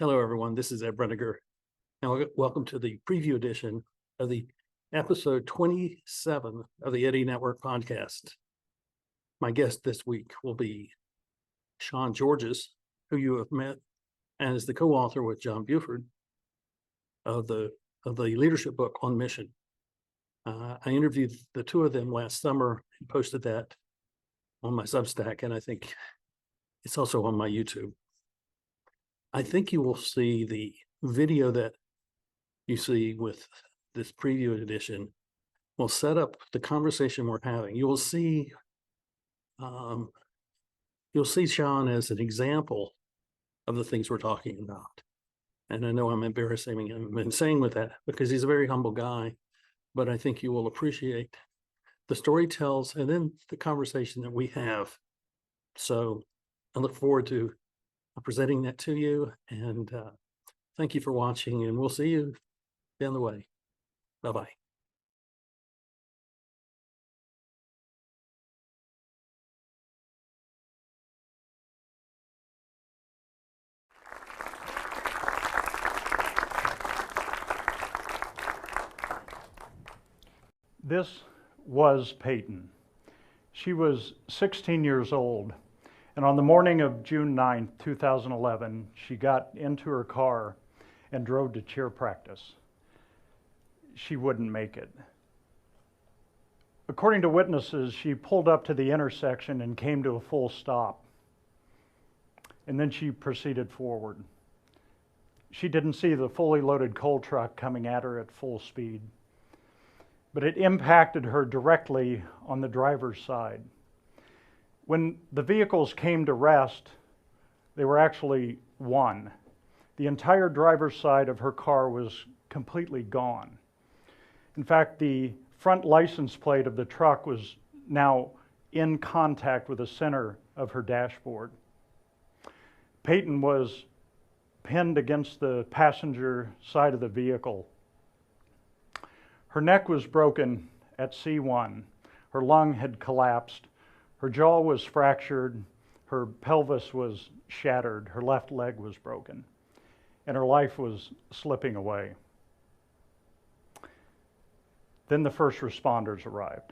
Hello, everyone. This is Ed Breniger, and welcome to the preview edition of the episode 27 of the Eddy Network podcast. My guest this week will be Sean Georges, who you have met and is the co-author with John Buford of the leadership book On Mission. I interviewed the two of them last summer and posted that on my Substack, and I think it's also on my YouTube. I think you will see the video that you see with this preview edition will set up the conversation we're having. You'll see Sean as an example of the things we're talking about. And I know I'm embarrassing him in saying with that because he's a very humble guy, but I think you will appreciate the story tells and then the conversation that we have. So I look forward to presenting that to you, and thank you for watching, and we'll see you down the way. Bye-bye. This was Peyton. She was 16 years old. And on the morning of June 9, 2011, she got into her car and drove to cheer practice. She wouldn't make it. According to witnesses, she pulled up to the intersection and came to a full stop. And then she proceeded forward. She didn't see the fully loaded coal truck coming at her at full speed, but it impacted her directly on the driver's side. When the vehicles came to rest, they were actually one. The entire driver's side of her car was completely gone. In fact, the front license plate of the truck was now in contact with the center of her dashboard. Peyton was pinned against the passenger side of the vehicle. Her neck was broken at C1. Her lung had collapsed. Her jaw was fractured, her pelvis was shattered, her left leg was broken, and her life was slipping away. Then the first responders arrived.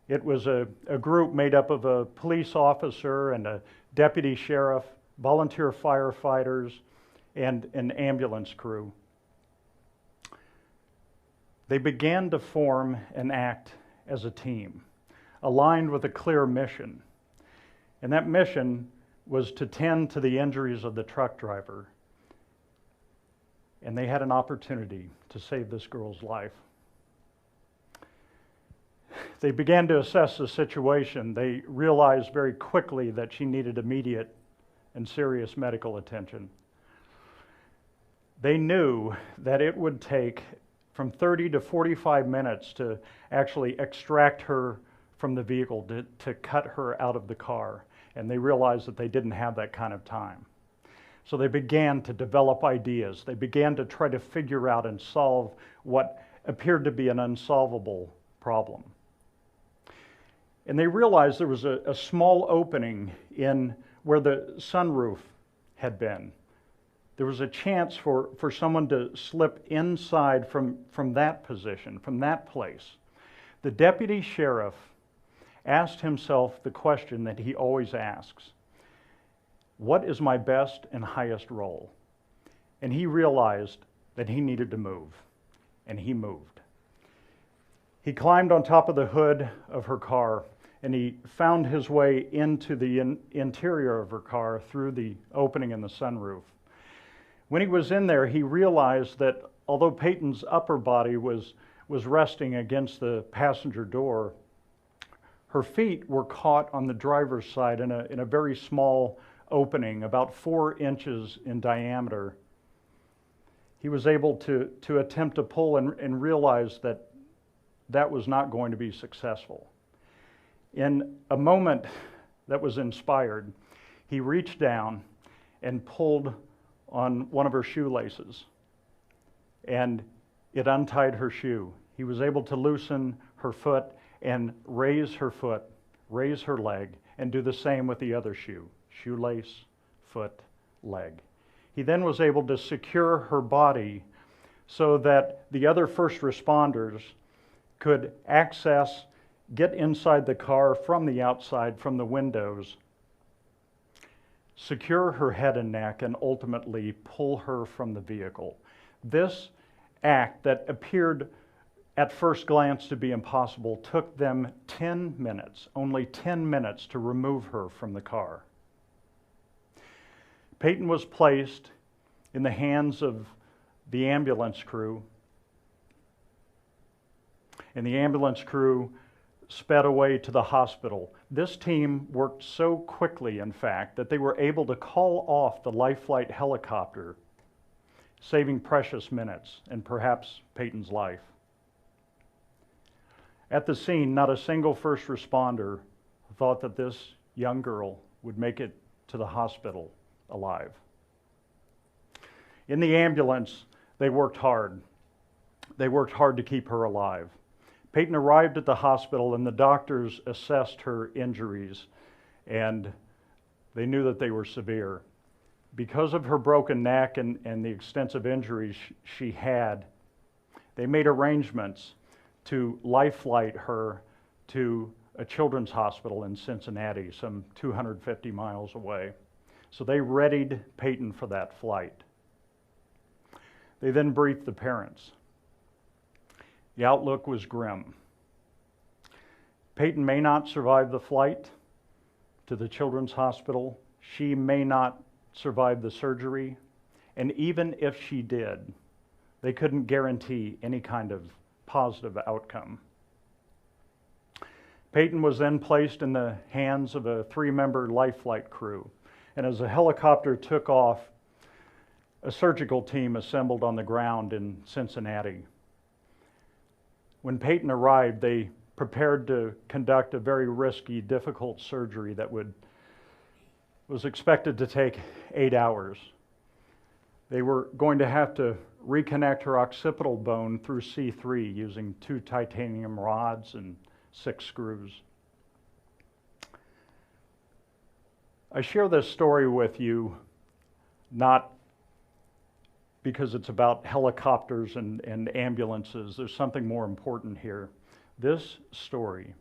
It was a group made up of a police officer and a deputy sheriff, volunteer firefighters, and an ambulance crew. They began to form and act as a team, aligned with a clear mission. And that mission was to tend to the injuries of the truck driver. And they had an opportunity to save this girl's life. They began to assess the situation. They realized very quickly that she needed immediate and serious medical attention. They knew that it would take from 30 to 45 minutes to actually extract her from the vehicle, to cut her out of the car. And they realized that they didn't have that kind of time. So they began to develop ideas. They began to try to figure out and solve what appeared to be an unsolvable problem. And they realized there was a small opening in where the sunroof had been. There was a chance for someone to slip inside from that position, from that place. The deputy sheriff asked himself the question that he always asks: what is my best and highest role? And he realized that he needed to move, and he moved. He climbed on top of the hood of her car, and he found his way into the interior of her car through the opening in the sunroof. When he was in there, he realized that although Peyton's upper body was resting against the passenger door, her feet were caught on the driver's side in a very small opening, about 4 inches in diameter. He was able to attempt to pull and realize that that was not going to be successful. In a moment that was inspired, he reached down and pulled on one of her shoelaces, and it untied her shoe. He was able to loosen her foot and raise her foot, raise her leg, and do the same with the other shoe. Shoelace, foot, leg. He then was able to secure her body so that the other first responders could access, get inside the car from the outside, from the windows, secure her head and neck, and ultimately pull her from the vehicle. This act that appeared at first glance to be impossible took them 10 minutes, only 10 minutes to remove her from the car. Peyton was placed in the hands of the ambulance crew, and the ambulance crew sped away to the hospital. This team worked so quickly, in fact, that they were able to call off the life flight helicopter, saving precious minutes and perhaps Peyton's life. At the scene, not a single first responder thought that this young girl would make it to the hospital alive. In the ambulance, they worked hard. They worked hard to keep her alive. Peyton arrived at the hospital and the doctors assessed her injuries, and they knew that they were severe. Because of her broken neck and the extensive injuries she had, they made arrangements to life flight her to a children's hospital in Cincinnati, some 250 miles away. So they readied Peyton for that flight. They then briefed the parents. The outlook was grim. Peyton may not survive the flight to the children's hospital. She may not survive the surgery. And even if she did, they couldn't guarantee any kind of positive outcome. Peyton was then placed in the hands of a 3-member life flight crew. And as the helicopter took off, a surgical team assembled on the ground in Cincinnati. When Peyton arrived, they prepared to conduct a very risky, difficult surgery that was expected to take 8 hours. They were going to have to reconnect her occipital bone through C3 using 2 titanium rods and 6 screws. I share this story with you not because it's about helicopters and ambulances. There's something more important here. This story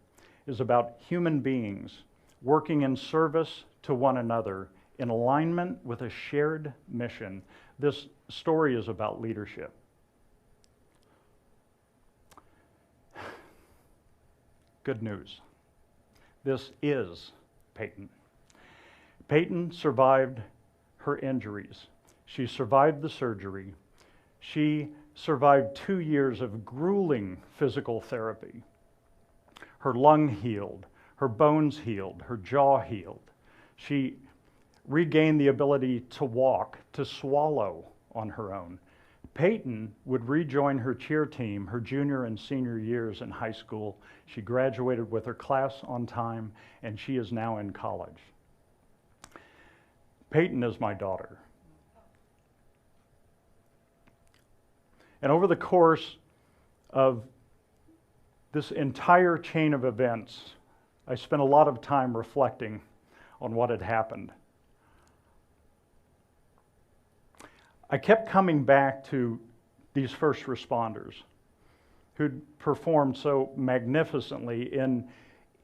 is about human beings working in service to one another in alignment with a shared mission. This story is about leadership. Good news. This is Peyton. Peyton survived her injuries. She survived the surgery. She survived 2 years of grueling physical therapy. Her lung healed, her bones healed, her jaw healed. She regained the ability to walk, to swallow on her own. Peyton would rejoin her cheer team her junior and senior years in high school. She graduated with her class on time, and she is now in college. Peyton is my daughter. And over the course of this entire chain of events, I spent a lot of time reflecting on what had happened. I kept coming back to these first responders who'd performed so magnificently in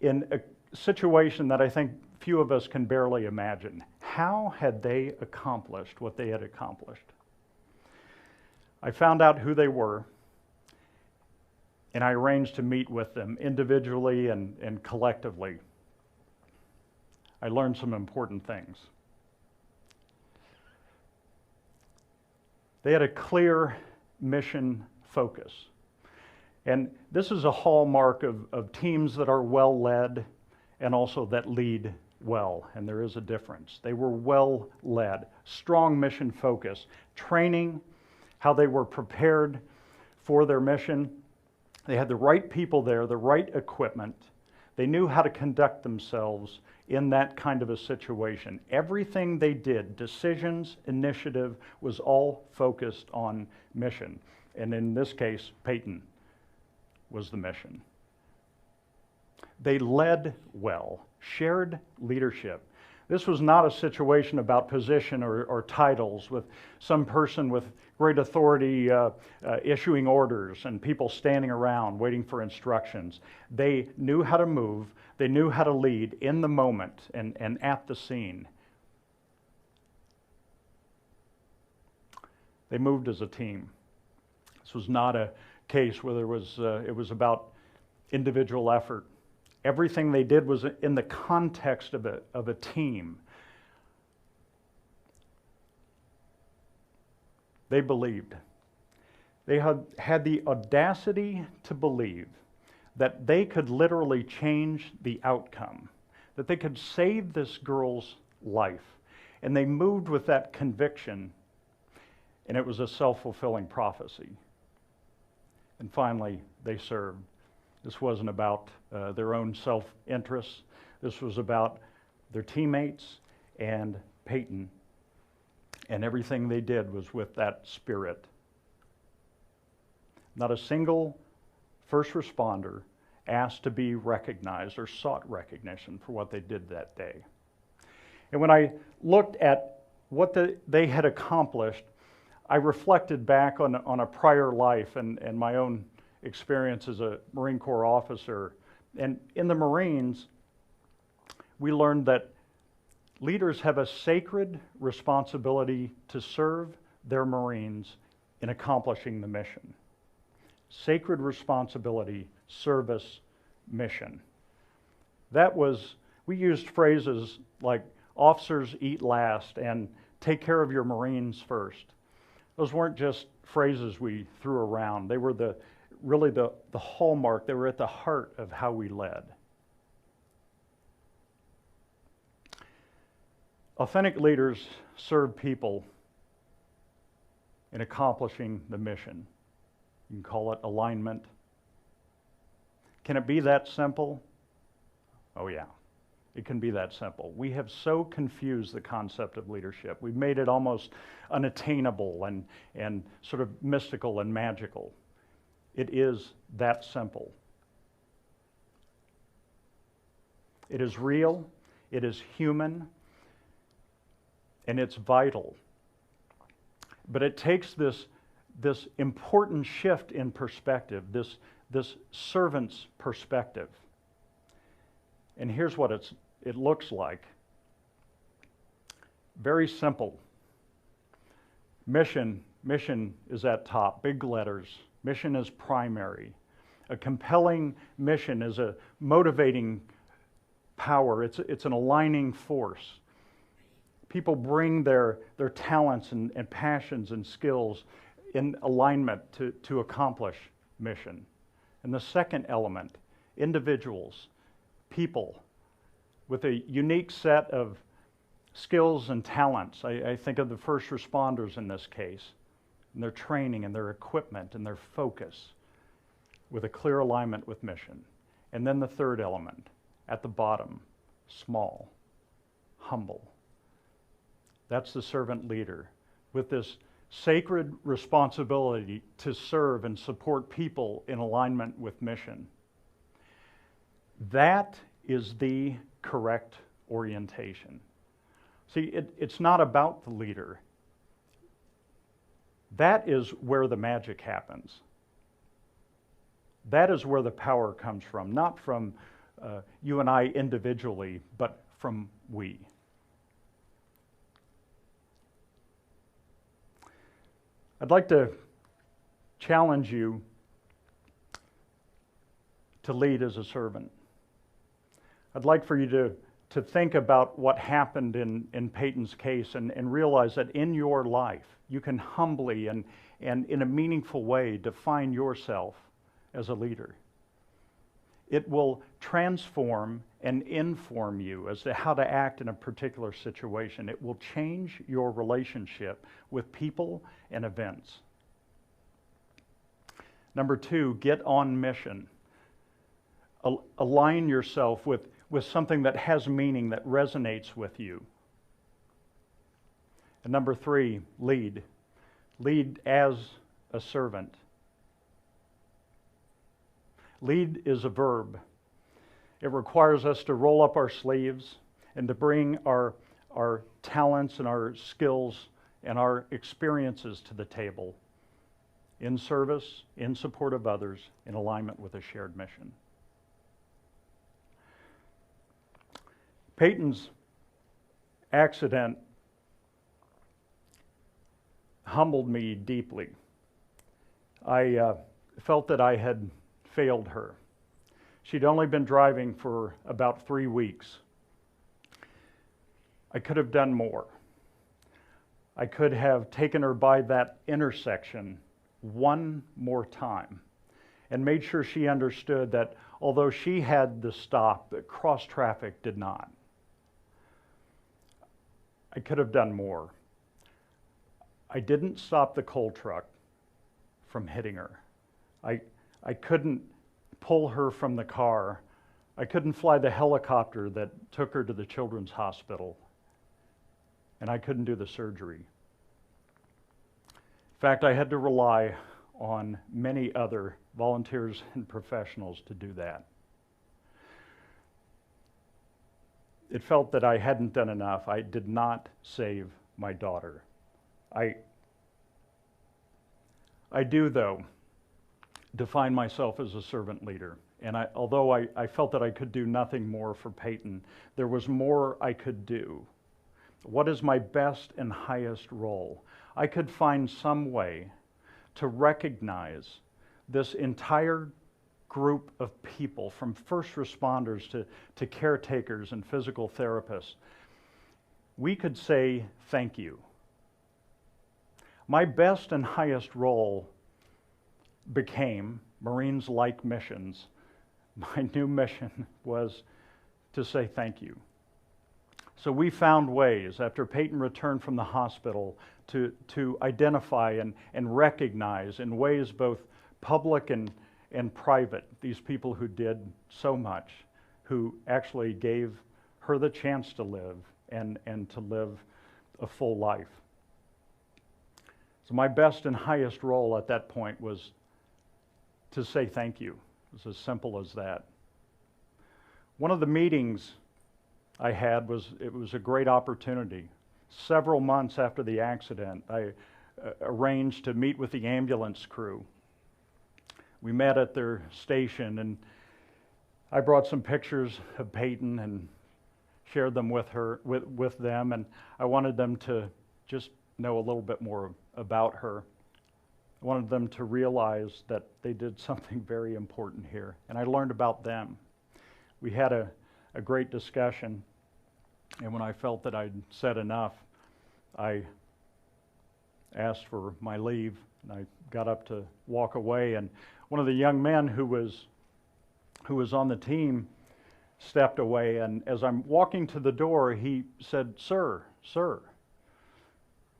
a situation that I think few of us can barely imagine. How had they accomplished what they had accomplished? I found out who they were, and I arranged to meet with them individually and collectively. I learned some important things. They had a clear mission focus. And this is a hallmark of teams that are well led and also that lead well, and there is a difference. They were well led, strong mission focus, training, how they were prepared for their mission. They had the right people there, the right equipment. They knew how to conduct themselves in that kind of a situation. Everything they did, decisions, initiative, was all focused on mission. And in this case, Peyton was the mission. They led well, shared leadership. This was not a situation about position or titles with some person with great authority issuing orders and people standing around waiting for instructions. They knew how to move, they knew how to lead in the moment and at the scene. They moved as a team. This was not a case where it was about individual effort. Everything they did was in the context of a team. They believed. They had the audacity to believe that they could literally change the outcome, that they could save this girl's life. And they moved with that conviction, and it was a self-fulfilling prophecy. And finally, they served. This wasn't about their own self-interest. This was about their teammates and Peyton. And everything they did was with that spirit. Not a single first responder asked to be recognized or sought recognition for what they did that day. And when I looked at what they had accomplished, I reflected back on a prior life and my own experience as a Marine Corps officer. And in the Marines, we learned that leaders have a sacred responsibility to serve their Marines in accomplishing the mission. Sacred responsibility, service, mission. We used phrases like officers eat last and take care of your Marines first. Those weren't just phrases we threw around. They were really the hallmark. They were at the heart of how we led. Authentic leaders serve people in accomplishing the mission. You can call it alignment. Can it be that simple? Oh yeah, it can be that simple. We have so confused the concept of leadership. We've made it almost unattainable and sort of mystical and magical. It is that simple. It is real, it is human, and it's vital. But it takes this important shift in perspective, this servant's perspective. And here's what it looks like. Very simple. Mission is at top, big letters. Mission is primary. A compelling mission is a motivating power. It's an aligning force. People bring their talents and passions and skills in alignment to accomplish mission. And the second element, individuals, people with a unique set of skills and talents. I think of the first responders in this case, and their training and their equipment and their focus with a clear alignment with mission. And then the third element, at the bottom, small, humble. That's the servant leader with this sacred responsibility to serve and support people in alignment with mission. That is the correct orientation. See, it's not about the leader. That is where the magic happens. That is where the power comes from, not from you and I individually, but from we. I'd like to challenge you to lead as a servant. I'd like for you to think about what happened in Peyton's case and realize that in your life, you can humbly and in a meaningful way define yourself as a leader. It will transform and inform you as to how to act in a particular situation. It will change your relationship with people and events. Number 2, get on mission. Align yourself with something that has meaning, that resonates with you. And number 3, lead. Lead as a servant. Lead is a verb. It requires us to roll up our sleeves and to bring our talents and our skills and our experiences to the table in service, in support of others, in alignment with a shared mission. Peyton's accident humbled me deeply. I felt that I had failed her. She'd only been driving for about 3 weeks. I could have done more. I could have taken her by that intersection one more time and made sure she understood that although she had the stop, that cross traffic did not. I could have done more. I didn't stop the coal truck from hitting her. I couldn't pull her from the car. I couldn't fly the helicopter that took her to the children's hospital. And I couldn't do the surgery. In fact, I had to rely on many other volunteers and professionals to do that. It felt that I hadn't done enough. I did not save my daughter. I do, though, define myself as a servant leader. And although I felt that I could do nothing more for Peyton, there was more I could do. What is my best and highest role? I could find some way to recognize this entire group of people, from first responders to caretakers and physical therapists. We could say thank you. My best and highest role became Marines Like Missions. My new mission was to say thank you. So we found ways, after Peyton returned from the hospital, to identify and recognize in ways both public and private these people who did so much, who actually gave her the chance to live and to live a full life. So my best and highest role at that point was to say thank you. It was as simple as that. One of the meetings I had was a great opportunity. Several months after the accident, I arranged to meet with the ambulance crew. We met at their station, and I brought some pictures of Peyton and shared them with them, and I wanted them to just know a little bit more about her. I wanted them to realize that they did something very important here, and I learned about them. We had a great discussion, and when I felt that I'd said enough, I asked for my leave, and I got up to walk away, and one of the young men who was on the team stepped away, and as I'm walking to the door, he said, "Sir."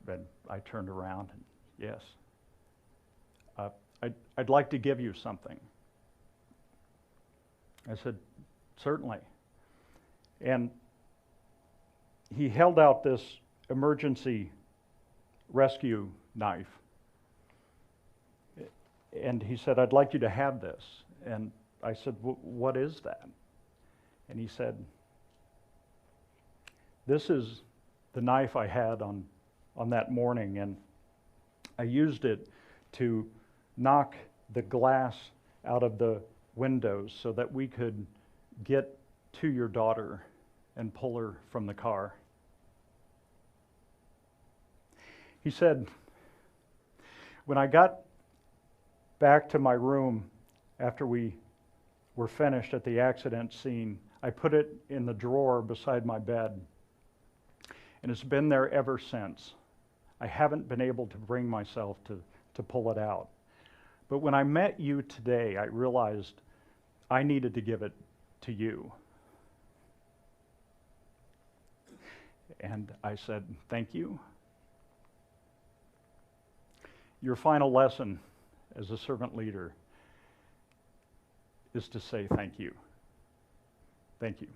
And I turned around, and yes, I'd like to give you something. I said, "Certainly." And he held out this emergency rescue knife. And he said, "I'd like you to have this." And I said, "What is that?" And he said, "This is the knife I had on that morning, and I used it to knock the glass out of the windows so that we could get to your daughter and pull her from the car." He said, "When I got back to my room after we were finished at the accident scene, I put it in the drawer beside my bed, and it's been there ever since. I haven't been able to bring myself to pull it out. But when I met you today, I realized I needed to give it to you." And I said, "Thank you." Your final lesson as a servant leader is to say thank you. Thank you.